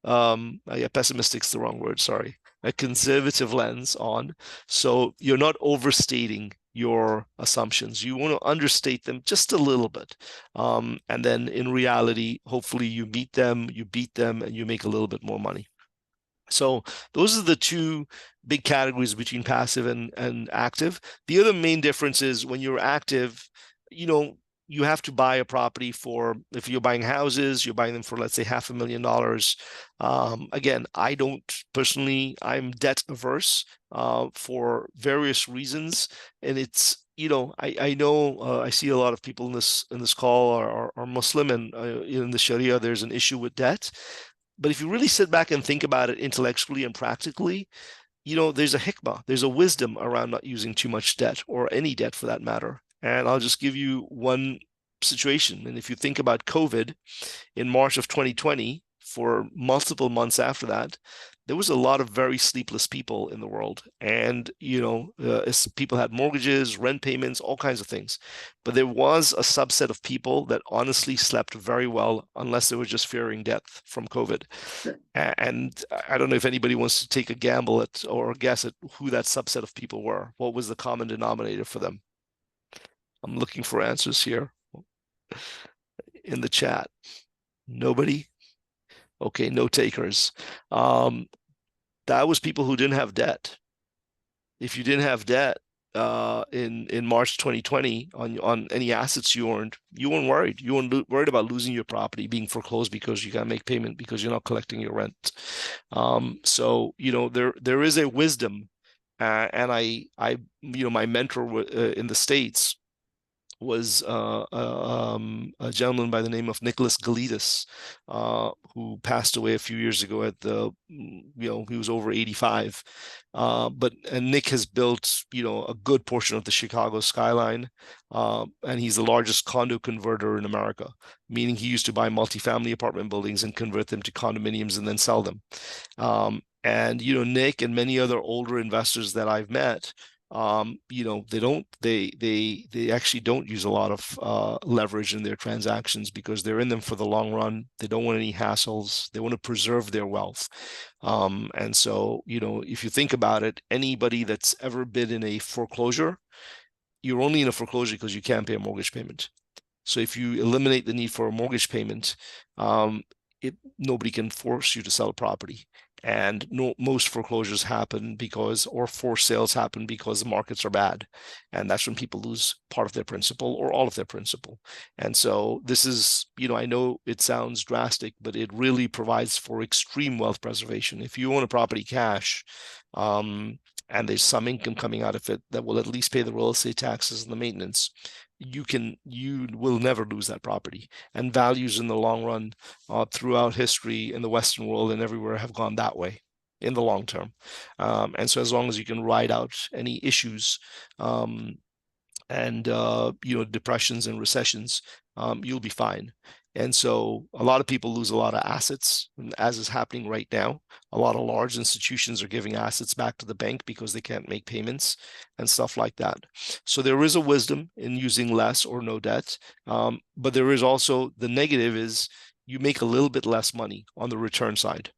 yeah, pessimistic's the wrong word, sorry, a conservative lens on, so you're not overstating your assumptions. You want to understate them just a little bit. And then in reality, hopefully you beat them, and you make a little bit more money. So those are the two big categories between passive and active. The other main difference is when you're active, you have to buy a property for, if you're buying houses, you're buying them for, let's say, $500,000. Again, I don't personally, I'm debt averse for various reasons. And it's, I know I see a lot of people in this call are Muslim, and in the Sharia, there's an issue with debt. But if you really sit back and think about it intellectually and practically, there's a hikmah, there's a wisdom around not using too much debt, or any debt for that matter. And I'll just give you one situation. And if you think about COVID in March of 2020, for multiple months after that, there was a lot of very sleepless people in the world. And, people had mortgages, rent payments, all kinds of things. But there was a subset of people that honestly slept very well, unless they were just fearing death from COVID. And I don't know if anybody wants to take a gamble at or guess at who that subset of people were. What was the common denominator for them? I'm looking for answers here in the chat. Nobody? Okay, no takers. That was people who didn't have debt. If you didn't have debt in March 2020 on any assets you earned, you weren't worried. You weren't worried about losing your property, being foreclosed because you can't make payment because you're not collecting your rent. So there is a wisdom, and I my mentor in the States was a gentleman by the name of Nicholas Galidas, who passed away a few years ago he was over 85. And Nick has built, a good portion of the Chicago skyline. And he's the largest condo converter in America, meaning he used to buy multifamily apartment buildings and convert them to condominiums and then sell them. And, Nick and many other older investors that I've met, they actually don't use a lot of leverage in their transactions because they're in them for the long run. They don't want any hassles. They want to preserve their wealth. And so, if you think about it, anybody that's ever been in a foreclosure, you're only in a foreclosure because you can't pay a mortgage payment. So if you eliminate the need for a mortgage payment, nobody can force you to sell a property. And most foreclosures happen or forced sales happen because the markets are bad. And that's when people lose part of their principal or all of their principal. And so this is, I know it sounds drastic, but it really provides for extreme wealth preservation. If you own a property cash, and there's some income coming out of it that will at least pay the real estate taxes and the maintenance, you will never lose that property. And values in the long run throughout history in the Western world and everywhere have gone that way in the long term. And so as long as you can ride out any issues and depressions and recessions, you'll be fine. And so a lot of people lose a lot of assets, as is happening right now. A lot of large institutions are giving assets back to the bank because they can't make payments and stuff like that. So there is a wisdom in using less or no debt. But there is also the negative is you make a little bit less money on the return side.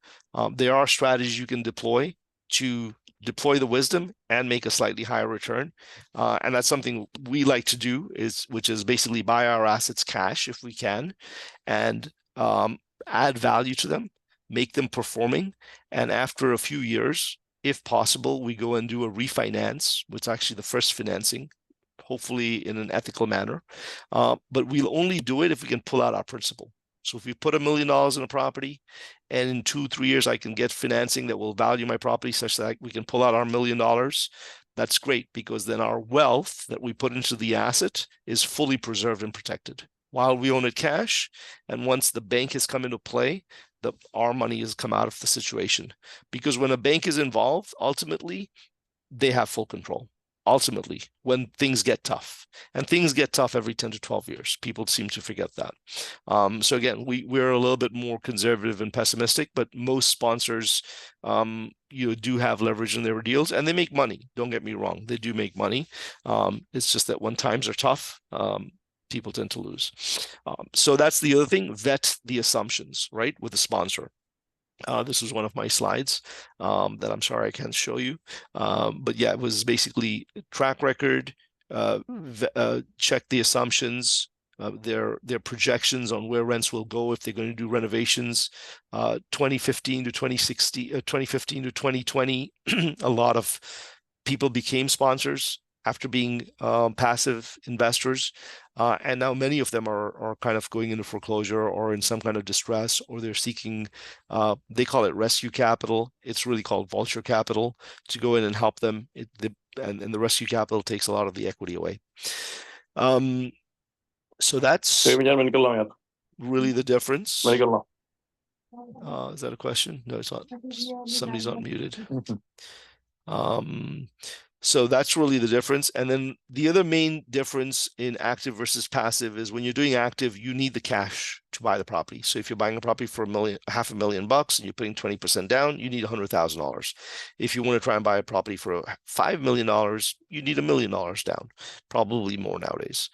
There are strategies you can deploy to deploy the wisdom and make a slightly higher return. And that's something we like to do, which is basically buy our assets cash if we can, and add value to them, make them performing. And after a few years, if possible, we go and do a refinance, which is actually the first financing, hopefully in an ethical manner. But we'll only do it if we can pull out our principal. So if we put $1 million in a property and in 2-3 years, I can get financing that will value my property such that we can pull out our $1 million, that's great, because then our wealth that we put into the asset is fully preserved and protected while we own it cash. And once the bank has come into play, our money has come out of the situation. Because when a bank is involved, ultimately, they have full control. Ultimately, when things get tough, and things get tough every 10 to 12 years, people seem to forget that. So again, we're a little bit more conservative and pessimistic, but most sponsors do have leverage in their deals, and they make money. Don't get me wrong, they do make money. It's just that when times are tough, people tend to lose. So that's the other thing, vet the assumptions, right, with the sponsor. This was one of my slides that I'm sorry I can't show you. But yeah, it was basically track record, check the assumptions, their projections on where rents will go if they're going to do renovations. 2015 to 2016, 2015 to 2020, a lot of people became sponsors after being passive investors. And now many of them are kind of going into foreclosure or in some kind of distress, or they're seeking, they call it rescue capital. It's really called vulture capital, to go in and help them. And the rescue capital takes a lot of the equity away. So that's really the difference. Is that a question? No, it's not. Somebody's not muted. So that's really the difference. And then the other main difference in active versus passive is when you're doing active, you need the cash to buy the property. So if you're buying a property for $500,000 and you're putting 20% down, you need $100,000. If you want to try and buy a property for $5 million, you need $1 million down, probably more nowadays.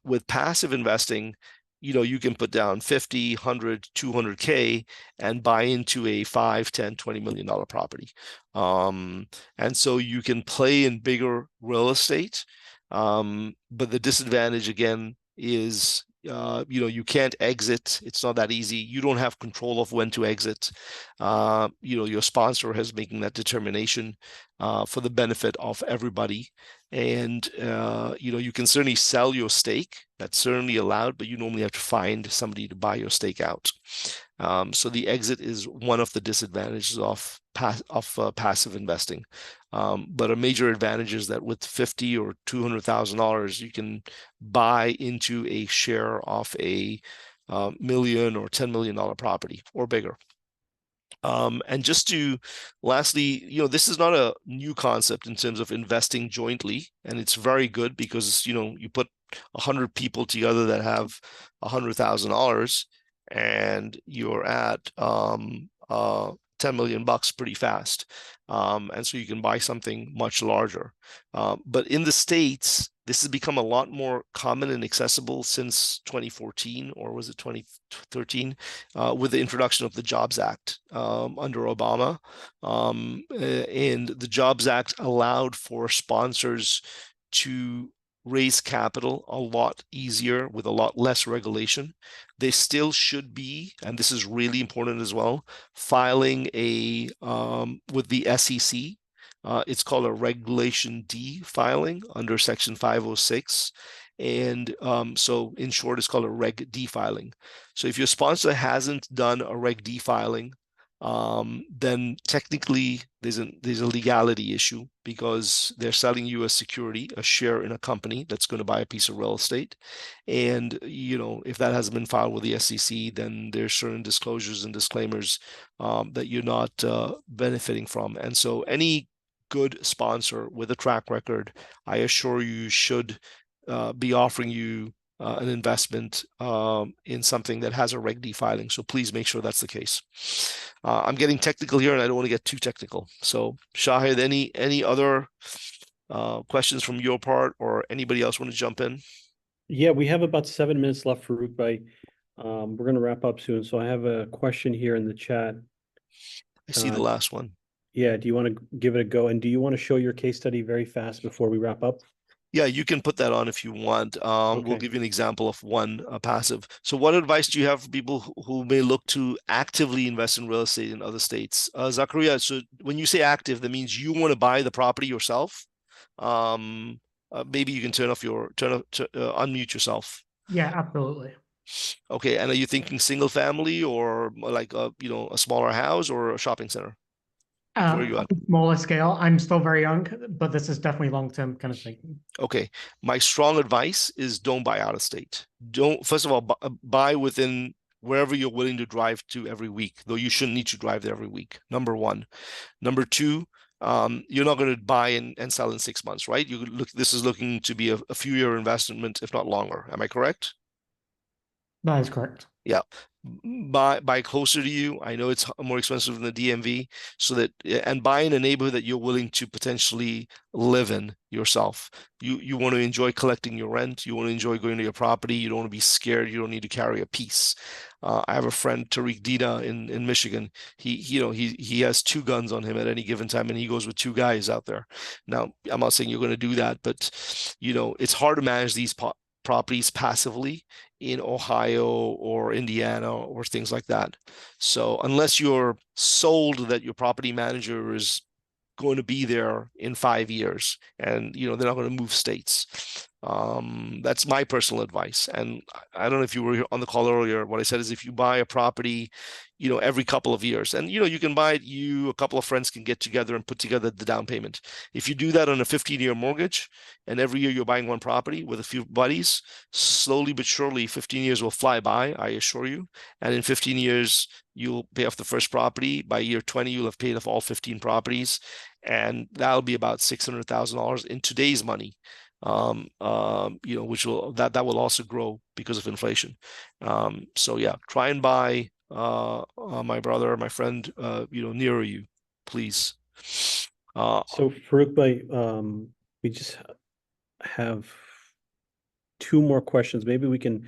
With passive investing, you can put down 50, 100, 200K and buy into a 5, 10, $20 million property. And so you can play in bigger real estate. But the disadvantage again is, you can't exit. It's not that easy. You don't have control of when to exit. Your sponsor has making that determination for the benefit of everybody. And, you can certainly sell your stake. That's certainly allowed, but you normally have to find somebody to buy your stake out. So the exit is one of the disadvantages of passive investing. But a major advantage is that with $50,000 or $200,000, you can buy into a share of a $1 million or $10 million property or bigger. And just to lastly, this is not a new concept in terms of investing jointly, and it's very good because, you put 100 people together that have $100,000 and you're at 10 million bucks pretty fast. And so you can buy something much larger. But in the States, this has become a lot more common and accessible since 2014, or was it 2013, with the introduction of the Jobs Act under Obama. And the Jobs Act allowed for sponsors to raise capital a lot easier with a lot less regulation. They still should be, and this is really important as well, filing with the SEC. It's called a Regulation D filing under Section 506. And so in short, it's called a Reg D filing. So if your sponsor hasn't done a Reg D filing, then technically there's a legality issue, because they're selling you a security, a share in a company that's going to buy a piece of real estate. And, if that hasn't been filed with the SEC, then there's certain disclosures and disclaimers that you're not benefiting from. And so any good sponsor with a track record, I assure you, should be offering you an investment in something that has a Reg D filing. So please make sure that's the case. I'm getting technical here, and I don't want to get too technical. So Shahid, any other questions from your part, or anybody else want to jump in?
Yeah, we have about 7 minutes left, Farouk. We're going to wrap up soon. So I have a question here in the chat.
I see the last one.
Yeah, do you want to give it a go? And do you want to show your case study very fast before we wrap up?
Yeah, you can put that on if you want.
Okay.
We'll give you an example of one passive. So what advice do you have for people who may look to actively invest in real estate in other states? Zakaria, so when you say active, that means you want to buy the property yourself. Maybe you can unmute yourself.
Yeah, absolutely.
Okay, and are you thinking single family, or like a smaller house or a shopping center? Where are you at?
Smaller scale. I'm still very young, but this is definitely long-term kind of thinking.
Okay. My strong advice is don't buy out of state. Don't, first of all, buy within wherever you're willing to drive to every week, though you shouldn't need to drive there every week. Number one. Number two, you're not going to buy and sell in 6 months, right? You look, this is looking to be a few year investment, if not longer. Am I correct?
That is correct.
Yeah. Buy closer to you. I know it's more expensive than the DMV, so that, and buy in a neighborhood that you're willing to potentially live in yourself. You want to enjoy collecting your rent. You want to enjoy going to your property. You don't want to be scared. You don't need to carry a piece. I have a friend, Tariq Dina, in Michigan. He has 2 guns on him at any given time, and he goes with 2 guys out there. Now, I'm not saying you're going to do that, but it's hard to manage these properties passively in Ohio or Indiana or things like that. So unless you're sold that your property manager is going to be there in 5 years and they're not going to move states, that's my personal advice. And I don't know if you were on the call earlier. What I said is, if you buy a property every couple of years, and you can buy it, a couple of friends can get together and put together the down payment. If you do that on a 15-year mortgage, and every year you're buying one property with a few buddies, slowly but surely 15 years will fly by, I assure you. And in 15 years you'll pay off the first property. By year 20 you'll have paid off all 15 properties, and that'll be about $600,000 in today's money. Which will also grow because of inflation. So yeah, try and buy, my brother, my friend, nearer you, please.
So Farouk, we just have 2 more questions. Maybe we can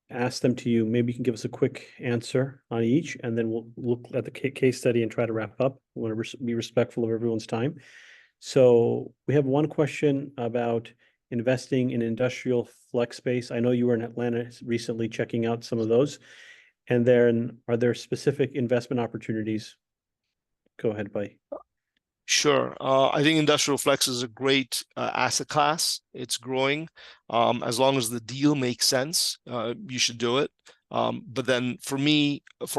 ask them to you. Maybe you can give us a quick answer on each, and then we'll look at the case study and try to wrap up. We want to be respectful of everyone's time. So we have one question about investing in industrial flex space. I know you were in Atlanta recently checking out some of those. And then, are there specific investment opportunities? Go ahead, Bhai.
Sure. I think industrial flex is a great asset class. It's growing. As long as the deal makes sense, you should do it. But then for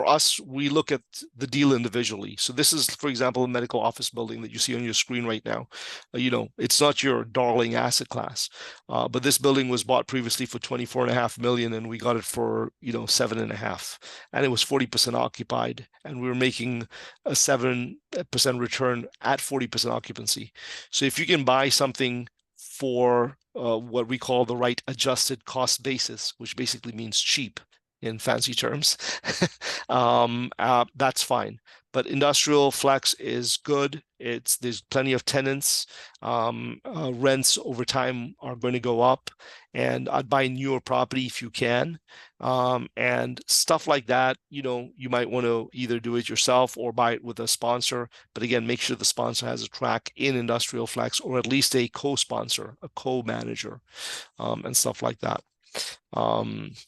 us, we look at the deal individually. So this is, for example, a medical office building that you see on your screen right now. It's not your darling asset class, but this building was bought previously for $24.5 million, and we got it for $7.5 million, and it was 40% occupied, and we were making a 7% return at 40% occupancy. So if you can buy something for what we call the right adjusted cost basis, which basically means cheap in fancy terms, that's fine. But industrial flex is good. There's plenty of tenants. Rents over time are going to go up, and I'd buy newer property if you can. And stuff like that, you might want to either do it yourself or buy it with a sponsor. But again, make sure the sponsor has a track in industrial flex, or at least a co-sponsor, a co-manager, and stuff like that.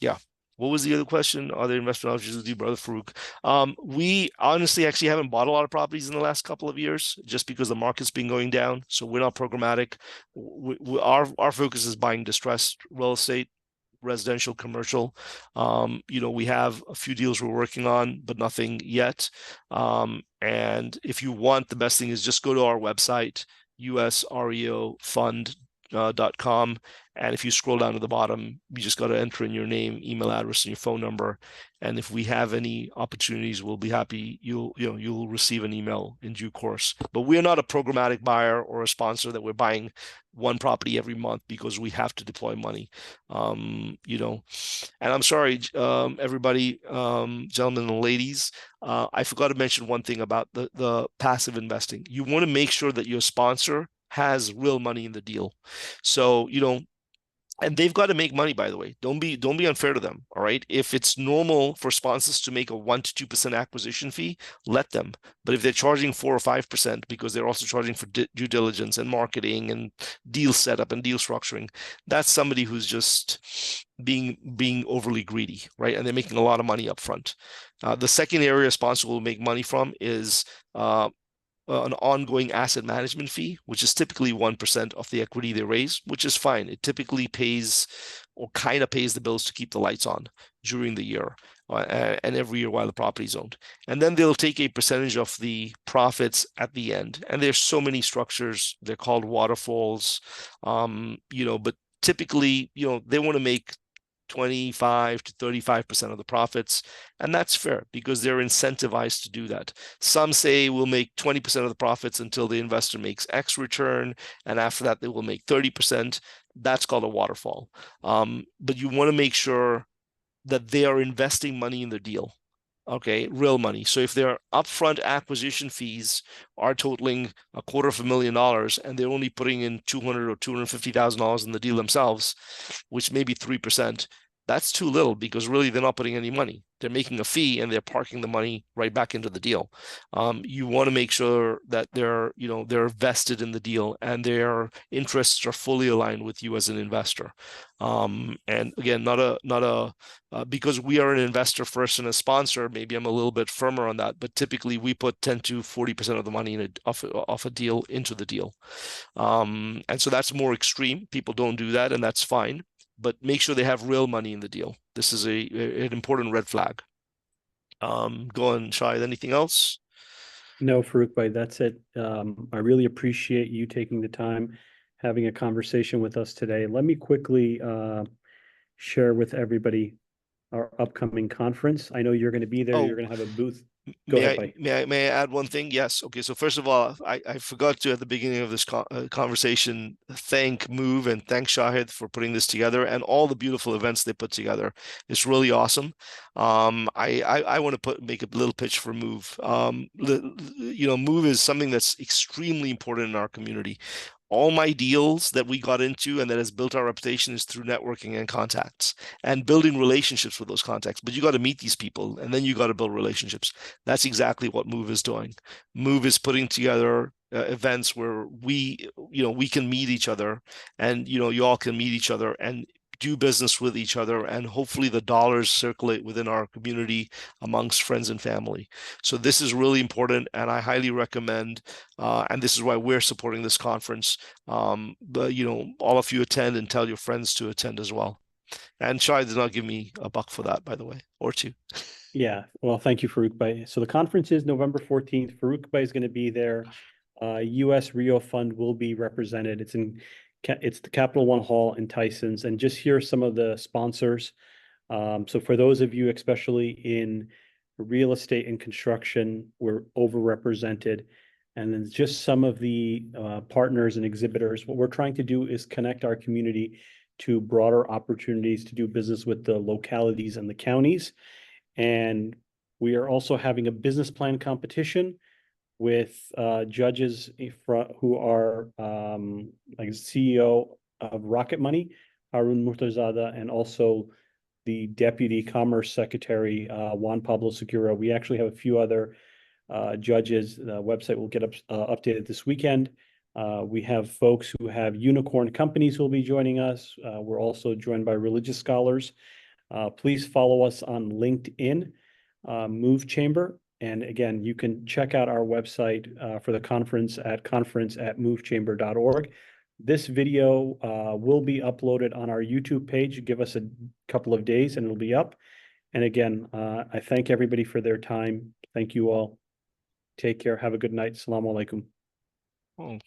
Yeah. What was the other question? Are there investment options with you, brother Farouk? We honestly actually haven't bought a lot of properties in the last couple of years, just because the market's been going down. So we're not programmatic. Our focus is buying distressed real estate, residential, commercial. We have a few deals we're working on, but nothing yet. And if you want, the best thing is just go to our website, usreofund.com. And if you scroll down to the bottom, you just got to enter in your name, email address, and your phone number. And if we have any opportunities, we'll be happy. You'll receive an email in due course. But we're not a programmatic buyer or a sponsor that we're buying one property every month because we have to deploy money. And I'm sorry, everybody, gentlemen and ladies, I forgot to mention one thing about the passive investing. You want to make sure that your sponsor has real money in the deal. So, and they've got to make money, by the way. Don't be unfair to them. All right. If it's normal for sponsors to make a 1% to 2% acquisition fee, let them. But if they're charging 4 or 5% because they're also charging for due diligence and marketing and deal setup and deal structuring, that's somebody who's just being overly greedy, right? And they're making a lot of money up front. The second area a sponsor will make money from is an ongoing asset management fee, which is typically 1% of the equity they raise, which is fine. It typically pays or kind of pays the bills to keep the lights on during the year. and every year while the property's owned. And then they'll take a percentage of the profits at the end. And there's so many structures, they're called waterfalls, but typically, they want to make 25 to 35% of the profits. And that's fair because they're incentivized to do that. Some say we'll make 20% of the profits until the investor makes X return. And after that, they will make 30%. That's called a waterfall. But you want to make sure that they are investing money in the deal. Okay, real money. So if their upfront acquisition fees are totaling $250,000 and they're only putting in $200,000 or $250,000 in the deal themselves, which may be 3%, that's too little because really they're not putting any money. They're making a fee and they're parking the money right back into the deal. You want to make sure that they're vested in the deal and their interests are fully aligned with you as an investor. And again, because we are an investor first and a sponsor, maybe I'm a little bit firmer on that, but typically we put 10 to 40% of the money off a deal into the deal. And so that's more extreme. People don't do that, and that's fine. But make sure they have real money in the deal. This is an important red flag. Go on, Shahid. Anything else?
No, Farouk Bhai, that's it. I really appreciate you taking the time, having a conversation with us today. Let me quickly share with everybody our upcoming conference. I know you're going to be there. You're going to have a booth. Go ahead, Bhai.
May I add one thing? Yes. Okay. So first of all, I forgot to at the beginning of this conversation thank Move and thank Shahid for putting this together and all the beautiful events they put together. It's really awesome. I want to make a little pitch for Move. Move is something that's extremely important in our community. All my deals that we got into and that has built our reputation is through networking and contacts and building relationships with those contacts. But you got to meet these people and then you got to build relationships. That's exactly what Move is doing. Move is putting together events where we can meet each other and, you all can meet each other and do business with each other, and hopefully the dollars circulate within our community amongst friends and family. So this is really important, and I highly recommend, and this is why we're supporting this conference. All of you attend and tell your friends to attend as well. And Shai did not give me a buck for that, by the way, or two.
Yeah, well, thank you, Farouk Bhai. So the conference is November 14th. Farouk Bhai is going to be there. US Rio Fund will be represented. It's the Capital One Hall in Tysons, and just here are some of the sponsors. So for those of you, especially in real estate and construction, we're overrepresented. And then just some of the partners and exhibitors. What we're trying to do is connect our community to broader opportunities to do business with the localities and the counties. And we are also having a business plan competition with judges who are like CEO of Rocket Money, Harun Murtazada, and also the Deputy Commerce Secretary, Juan Pablo Segura. We actually have a few other judges. The website will get updated this weekend. We have folks who have unicorn companies who will be joining us. We're also joined by religious scholars. Please follow us on LinkedIn, Move Chamber. And again, you can check out our website for the conference at conference@movechamber.org. This video will be uploaded on our YouTube page. Give us a couple of days and it'll be up. And again, I thank everybody for their time. Thank you all. Take care. Have a good night. Assalamu alaikum.
Oh,